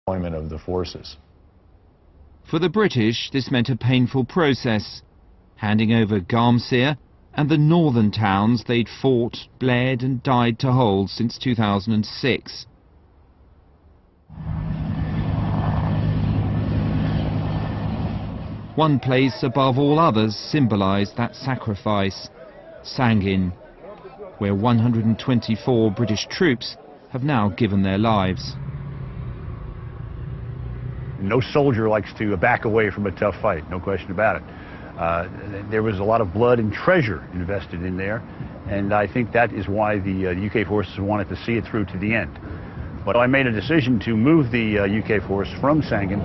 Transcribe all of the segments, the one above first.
deployment of the forces. For the British, this meant a painful process, handing over Garmsir and the northern towns they'd fought, bled and died to hold since 2006. One place above all others symbolised that sacrifice, Sangin, where 124 British troops have now given their lives. No soldier likes to back away from a tough fight, no question about it. There was a lot of blood and treasure invested in there, and I think that is why the UK forces wanted to see it through to the end. But I made a decision to move the UK force from Sangin.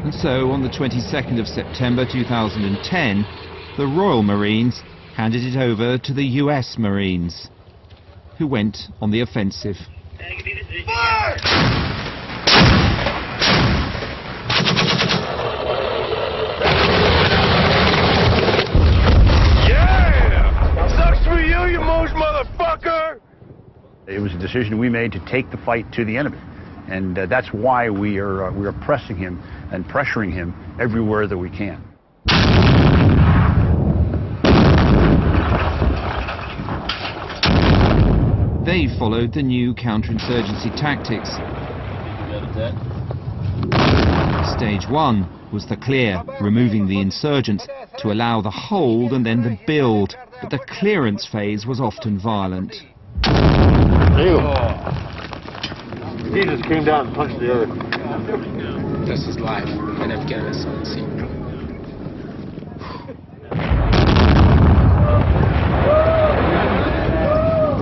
And so, on the 22nd of September 2010, the Royal Marines handed it over to the US Marines, who went on the offensive. Fire! Yeah! Sucks for you, you Moj motherfucker! It was a decision we made to take the fight to the enemy. And that's why we are pressing him and pressuring him everywhere that we can. They followed the new counterinsurgency tactics. Stage 1 was the clear, removing the insurgents to allow the hold and then the build, but the clearance phase was often violent. He just came down and punched the other. This is live in Afghanistan. See.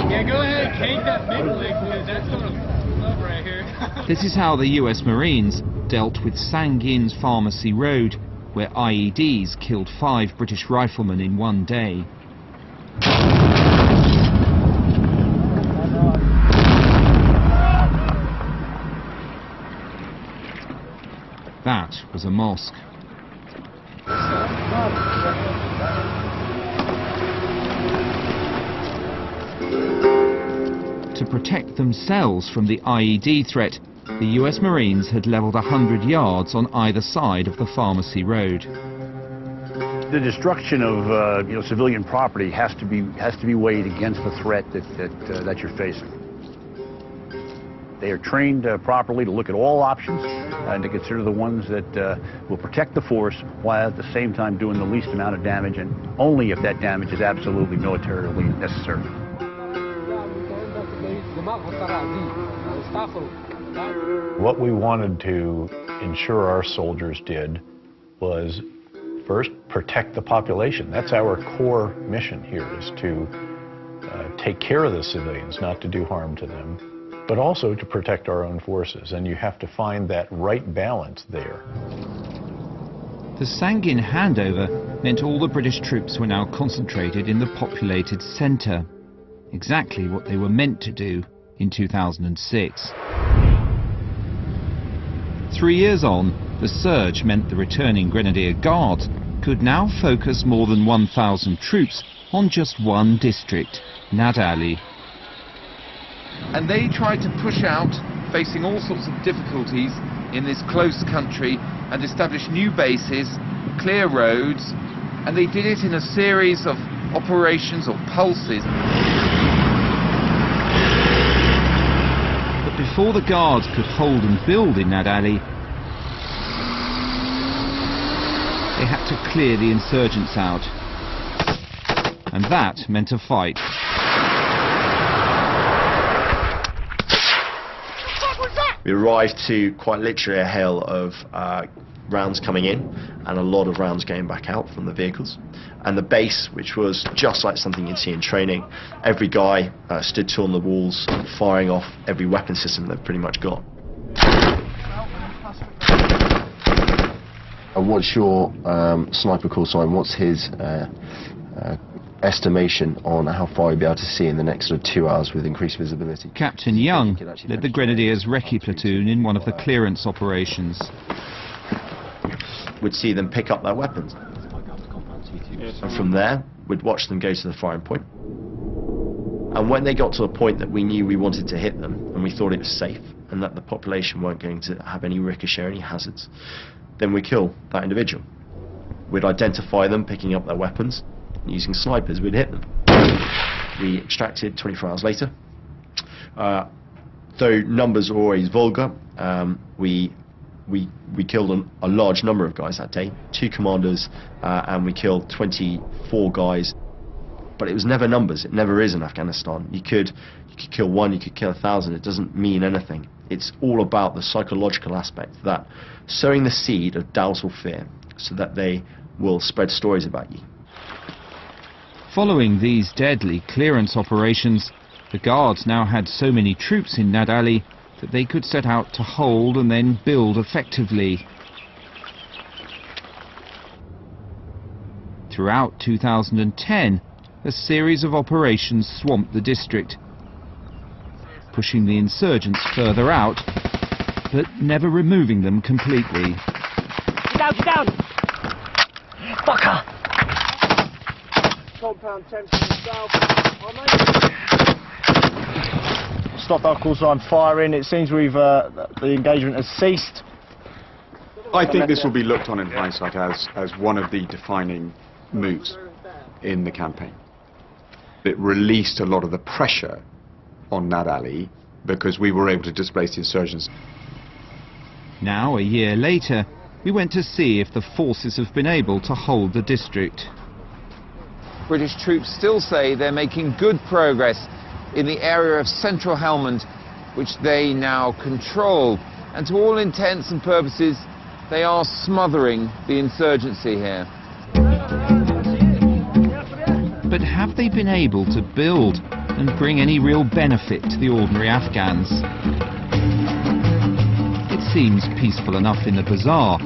Yeah, go ahead, cake that middle leg, because that's gonna love right here. This is how the US Marines dealt with Sangin's Pharmacy Road, where IEDs killed 5 British riflemen in one day. That was a mosque. To protect themselves from the IED threat, the US Marines had levelled 100 yards on either side of the Pharmacy Road. The destruction of civilian property has to be weighed against the threat that you're facing. They are trained properly to look at all options and to consider the ones that will protect the force while at the same time doing the least amount of damage, and only if that damage is absolutely militarily necessary. What we wanted to ensure our soldiers did was first protect the population. That's our core mission here, is to take care of the civilians, not to do harm to them, but also to protect our own forces, and you have to find that right balance there. The Sangin handover meant all the British troops were now concentrated in the populated centre, exactly what they were meant to do in 2006. 3 years on, the surge meant the returning Grenadier Guards could now focus more than 1,000 troops on just one district, Nadali. And they tried to push out, facing all sorts of difficulties in this close country, and establish new bases, clear roads, and they did it in a series of operations or pulses. But before the Guards could hold and build in Nadali, they had to clear the insurgents out. And that meant a fight. We arrived to quite literally a hail of rounds coming in and a lot of rounds going back out from the vehicles. And the base, which was just like something you'd see in training, every guy stood tall on the walls, firing off every weapon system they've pretty much got. And what's your sniper call sign? What's his estimation on how far you'll be able to see in the next 2 hours with increased visibility? Captain Young led the Grenadiers Recce platoon in one of the clearance operations. We'd see them pick up their weapons. And from there, we'd watch them go to the firing point. And when they got to a point that we knew we wanted to hit them, and we thought it was safe, and that the population weren't going to have any ricochet, any hazards, then we kill that individual. We'd identify them picking up their weapons, and using snipers we'd hit them. We extracted 24 hours later. Though numbers are always vulgar, we killed a large number of guys that day, 2 commanders, and we killed 24 guys. But it was never numbers. It never is in Afghanistan. You could kill 1, you could kill 1,000. It doesn't mean anything. It's all about the psychological aspect, that sowing the seed of doubt or fear, so that they will spread stories about you. Following these deadly clearance operations, the Guards now had so many troops in Nadali that they could set out to hold and then build effectively. Throughout 2010, a series of operations swamped the district, pushing the insurgents further out, but never removing them completely. Get down, get down! Fucker! Compound 10 from the south. Stop our call sign firing. It seems the engagement has ceased. I think this will be looked on in hindsight as one of the defining moves in the campaign. It released a lot of the pressure on Nadali because we were able to displace the insurgents. Now, a year later, we went to see if the forces have been able to hold the district. British troops still say they're making good progress in the area of central Helmand, which they now control. And to all intents and purposes, they are smothering the insurgency here. But have they been able to build and bring any real benefit to the ordinary Afghans? It seems peaceful enough in the bazaar,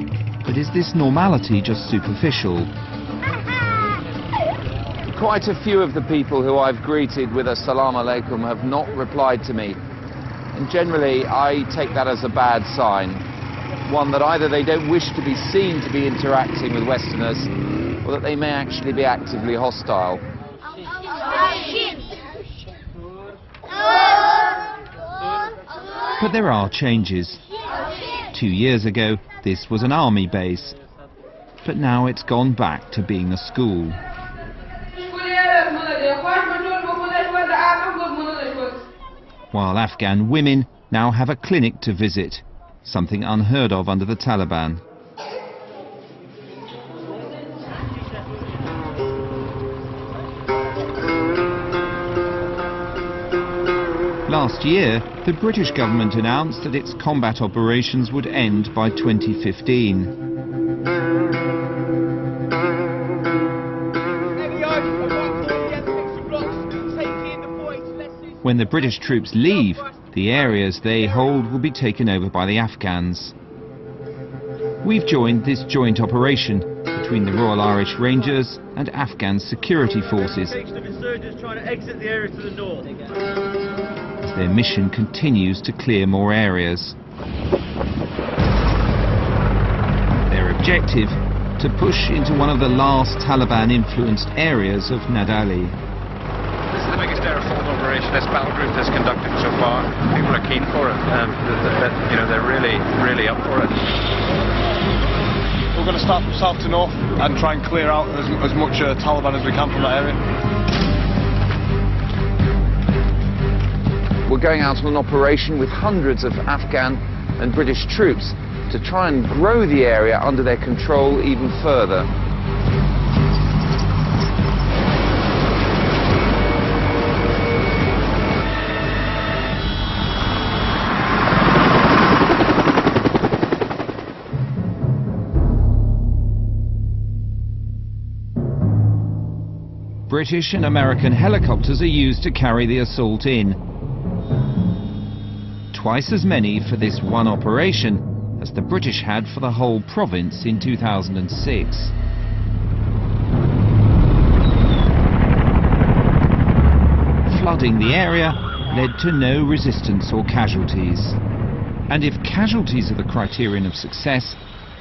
but is this normality just superficial? Quite a few of the people who I've greeted with a salam alaikum have not replied to me. And generally, I take that as a bad sign. One that either they don't wish to be seen to be interacting with Westerners, or that they may actually be actively hostile. But there are changes. 2 years ago, this was an army base. But now it's gone back to being a school. While Afghan women now have a clinic to visit, something unheard of under the Taliban. Last year, the British government announced that its combat operations would end by 2015. When the British troops leave, the areas they hold will be taken over by the Afghans. We've joined this joint operation between the Royal Irish Rangers and Afghan security forces as their mission continues to clear more areas. Their objective, to push into one of the last Taliban-influenced areas of Nadali. This is the biggest air assault operation this battle group has conducted so far. People are keen for it. They're really up for it. We're going to start from south to north and try and clear out as much Taliban as we can from that area. We're going out on an operation with hundreds of Afghan and British troops to try and grow the area under their control even further. British and American helicopters are used to carry the assault in. Twice as many for this one operation as the British had for the whole province in 2006. Flooding the area led to no resistance or casualties. And if casualties are the criterion of success,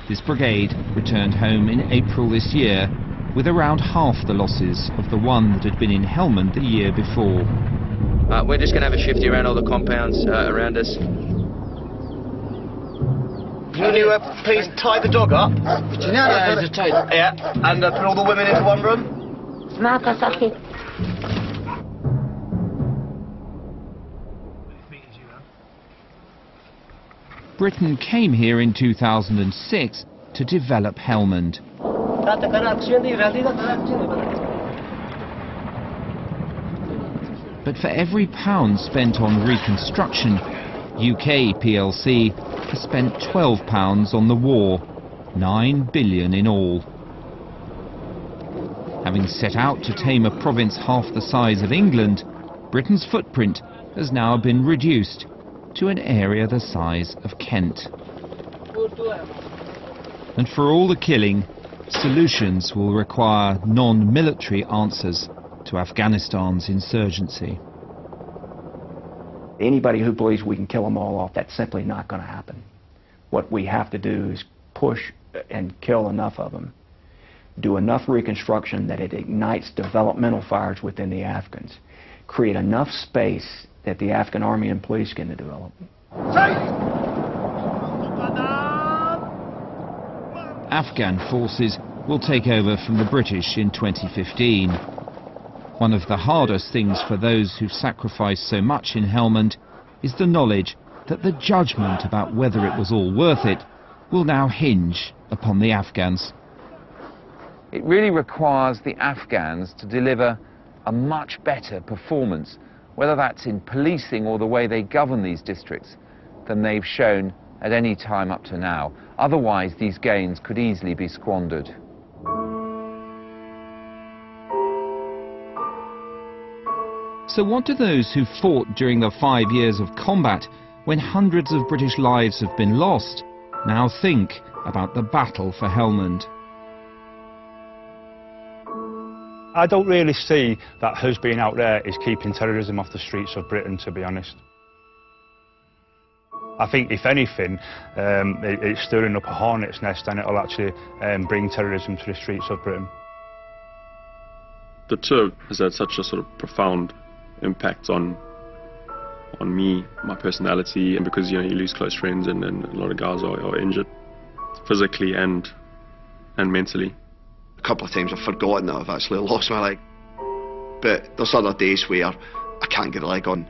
this brigade returned home in April this year with around half the losses of the one that had been in Helmand the year before. We're just going to have a shifty around all the compounds around us. Can you please tie the dog up? Yeah, it's tight. Yeah, and put all the women into one room. Britain came here in 2006 to develop Helmand. But for every pound spent on reconstruction, UK plc has spent £12 on the war, £9 billion in all. Having set out to tame a province half the size of England, Britain's footprint has now been reduced to an area the size of Kent. And for all the killing, solutions will require non-military answers to Afghanistan's insurgency. Anybody who believes we can kill them all off, that's simply not going to happen. What we have to do is push and kill enough of them, do enough reconstruction that it ignites developmental fires within the Afghans, create enough space that the Afghan army and police can develop. Afghan forces will take over from the British in 2015. One of the hardest things for those who've sacrificed so much in Helmand is the knowledge that the judgment about whether it was all worth it will now hinge upon the Afghans. It really requires the Afghans to deliver a much better performance, whether that's in policing or the way they govern these districts, than they've shown at any time up to now. Otherwise, these gains could easily be squandered. So what do those who fought during the 5 years of combat, when hundreds of British lives have been lost, now think about the battle for Helmand? I don't really see that us being out there is keeping terrorism off the streets of Britain, to be honest. I think, if anything, it's stirring up a hornet's nest, and it'll actually bring terrorism to the streets of Britain. The tour has had such a sort of profound impact on me, my personality, and because, you know, you lose close friends, and a lot of guys are injured physically and mentally. A couple of times I've forgotten that I've actually lost my leg, but there's other days where I can't get the leg on.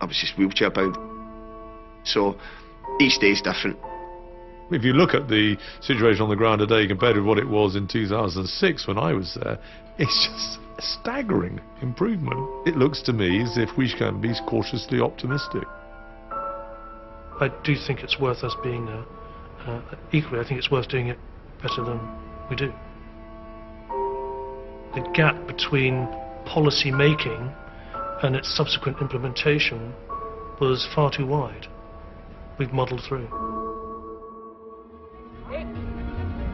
I was just wheelchair bound, so each day is different. If you look at the situation on the ground today compared with what it was in 2006 when I was there, it's just a staggering improvement. It looks to me as if we can be cautiously optimistic. I do think it's worth us being equally, I think it's worth doing it better than we do. The gap between policy making and its subsequent implementation was far too wide. We've muddled through.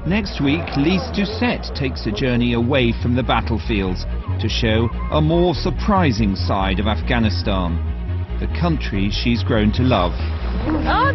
Next week, Lise Doucette takes a journey away from the battlefields to show a more surprising side of Afghanistan, the country she's grown to love. Oh,